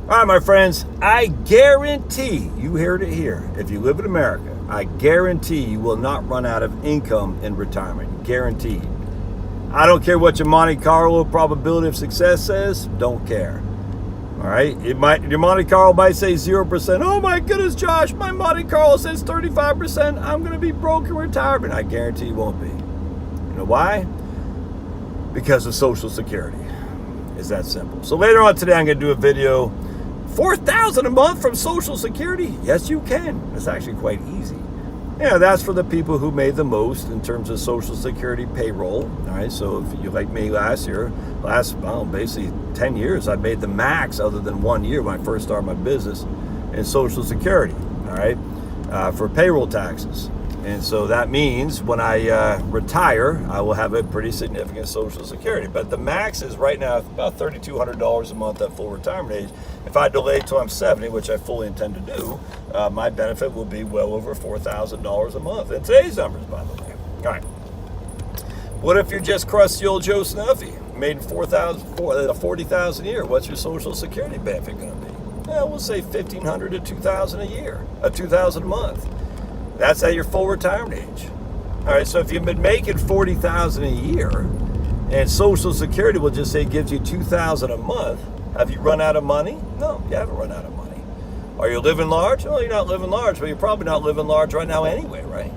All right, my friends, I guarantee, you heard it here, if you live in America, I guarantee you will not run out of income in retirement. Guaranteed. I don't care what your Monte Carlo probability of success says. Don't care. All right? Your Monte Carlo might say 0%. Oh my goodness, Josh, my Monte Carlo says 35%. I'm going to be broke in retirement. I guarantee you won't be. You know why? Because of Social Security. It's that simple. So later on today, I'm going to do a video. $4,000 a month from Social Security? Yes, you can. It's actually quite easy. Yeah, that's for the people who made the most in terms of Social Security payroll. All right, so if you like me basically 10 years, I made the max other than 1 year when I first started my business in Social Security, all right, for payroll taxes. And so that means when I retire, I will have a pretty significant Social Security. But the max is right now about $3,200 a month at full retirement age. If I delay till I'm 70, which I fully intend to do, my benefit will be well over $4,000 a month. In today's numbers, by the way. All right. What if you're just crusty old Joe Snuffy, made $40,000 a year? What's your Social Security benefit going to be? Yeah, we'll say $1,500 to $2,000 a year, $2,000 a month. That's at your full retirement age. All right, so if you've been making $40,000 a year and Social Security will just say gives you $2,000 a month, have you run out of money? No, you haven't run out of money. Are you living large? Well, you're not living large, but you're probably not living large right now anyway, right?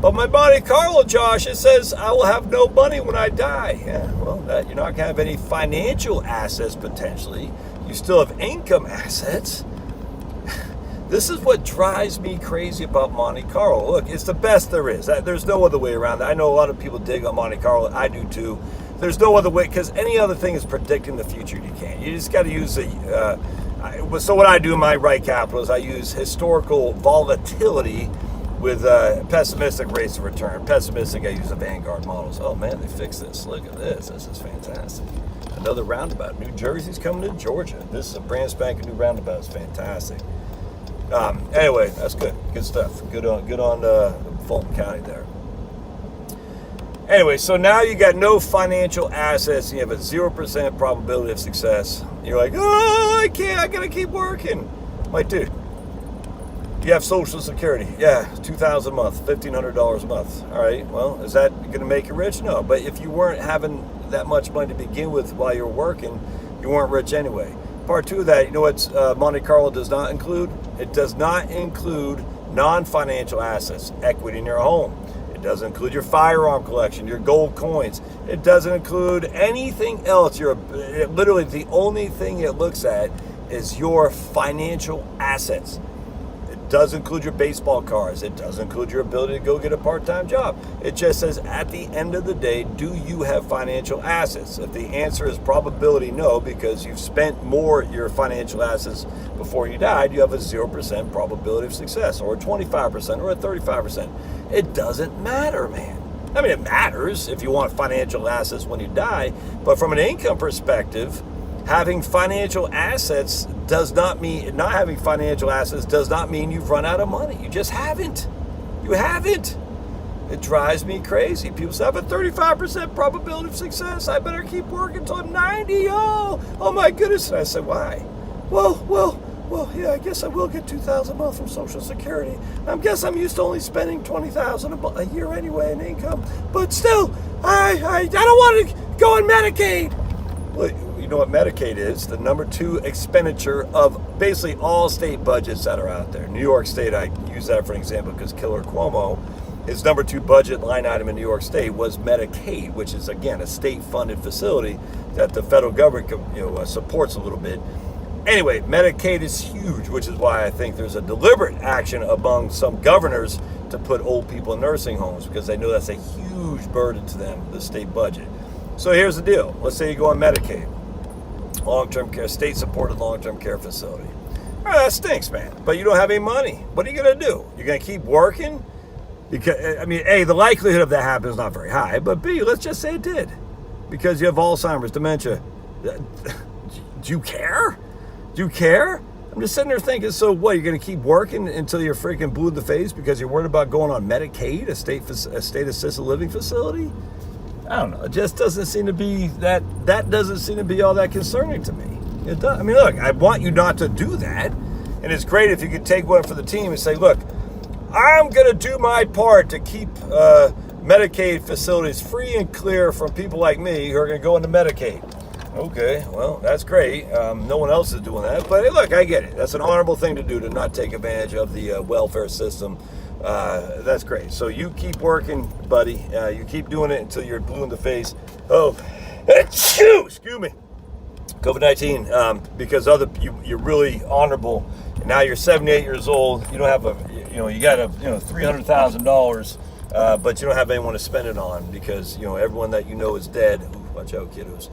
But my Monte Carlo, Josh, it says I will have no money when I die. Yeah, well, you're not going to have any financial assets potentially. You still have income assets. This is what drives me crazy about Monte Carlo. Look, it's the best there is. There's no other way around it. I know a lot of people dig on Monte Carlo. I do too. There's no other way, because any other thing is predicting the future. You can't. You just got to use so what I do in my Right Capital is I use historical volatility with pessimistic rates of return. Pessimistic, I use the Vanguard models. Oh man, they fixed this. Look at this. This is fantastic. Another roundabout. New Jersey's coming to Georgia. This is a brand spanking new roundabout. It's fantastic. Anyway, that's good. Good stuff. Good on Fulton County there. Anyway, so now you got no financial assets. And you have a 0% probability of success. You're like, oh, I can't. I gotta keep working. Like, dude, you have Social Security. Yeah, $2,000 a month, $1,500 a month. All right. Well, is that gonna make you rich? No. But if you weren't having that much money to begin with while you're working, you weren't rich anyway. Part two of that, you know what Monte Carlo does not include? It does not include non-financial assets, equity in your home. It doesn't include your firearm collection, your gold coins. It doesn't include anything else. Literally the only thing it looks at is your financial assets. It does include your baseball cards. It does include your ability to go get a part-time job. It just says at the end of the day, do you have financial assets? If the answer is probability no, because you've spent more your financial assets before you died, you have a 0% probability of success, or a 25%, or a 35%. It doesn't matter, man. I mean, it matters if you want financial assets when you die, but from an income perspective, having financial assets does not mean, not having financial assets does not mean you've run out of money. You just haven't. You haven't. It drives me crazy. People say, I have a 35% probability of success. I better keep working until I'm 90. Oh my goodness. And I said, why? Well, yeah, I guess I will get $2,000 a month from Social Security. I guess I'm used to only spending $20,000 a year anyway in income. But still, I don't want to go on Medicaid. Well, you know what Medicaid is? The number 2 expenditure of basically all state budgets that are out there. New York State, I use that for an example because Killer Cuomo, his number 2 budget line item in New York State was Medicaid, which is, again, a state-funded facility that the federal government supports a little bit. Anyway, Medicaid is huge, which is why I think there's a deliberate action among some governors to put old people in nursing homes, because they know that's a huge burden to them, the state budget. So here's the deal. Let's say you go on Medicaid, long-term care, state-supported long-term care facility. All right, that stinks, man. But you don't have any money. What are you going to do? You're going to keep working? Because, I mean, A, the likelihood of that happening is not very high. But B, let's just say it did. Because you have Alzheimer's, dementia. Do you care? Do you care? I'm just sitting there thinking, so what, you're going to keep working until you're freaking blue in the face because you're worried about going on Medicaid, a state assisted living facility? I don't know. It just doesn't seem to be that doesn't seem to be all that concerning to me. It does. I mean, look, I want you not to do that. And it's great if you could take one for the team and say, look, I'm going to do my part to keep Medicaid facilities free and clear from people like me who are going to go into Medicaid. Okay, well, that's great. No one else is doing that. But hey, look, I get it. That's an honorable thing to do, to not take advantage of the welfare system. That's great. So you keep working, buddy. You keep doing it until you're blue in the face. Oh, excuse me. COVID-19, because you're really honorable. And now you're 78 years old. You don't have you got $300,000, but you don't have anyone to spend it on because everyone that you know is dead. Ooh, watch out, kiddos.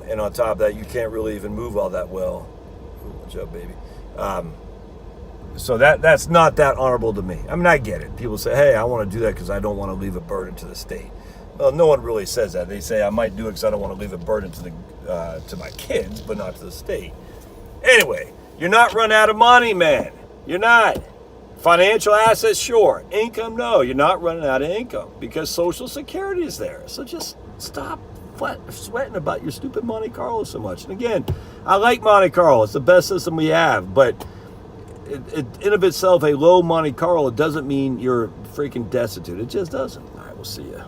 And on top of that, you can't really even move all that well. Ooh, watch out, baby. So that's not that honorable to me. I mean, I get it. People say, hey, I want to do that because I don't want to leave a burden to the state. Well, no one really says that. They say I might do it because I don't want to leave a burden to my kids, but not to the state. Anyway, you're not running out of money, man. You're not. Financial assets, sure. Income, no. You're not running out of income because Social Security is there. So just stop sweating about your stupid Monte Carlo so much. And again, I like Monte Carlo. It's the best system we have, but in of itself, a low Monte Carlo doesn't mean you're freaking destitute. It just doesn't. All right, we'll see you.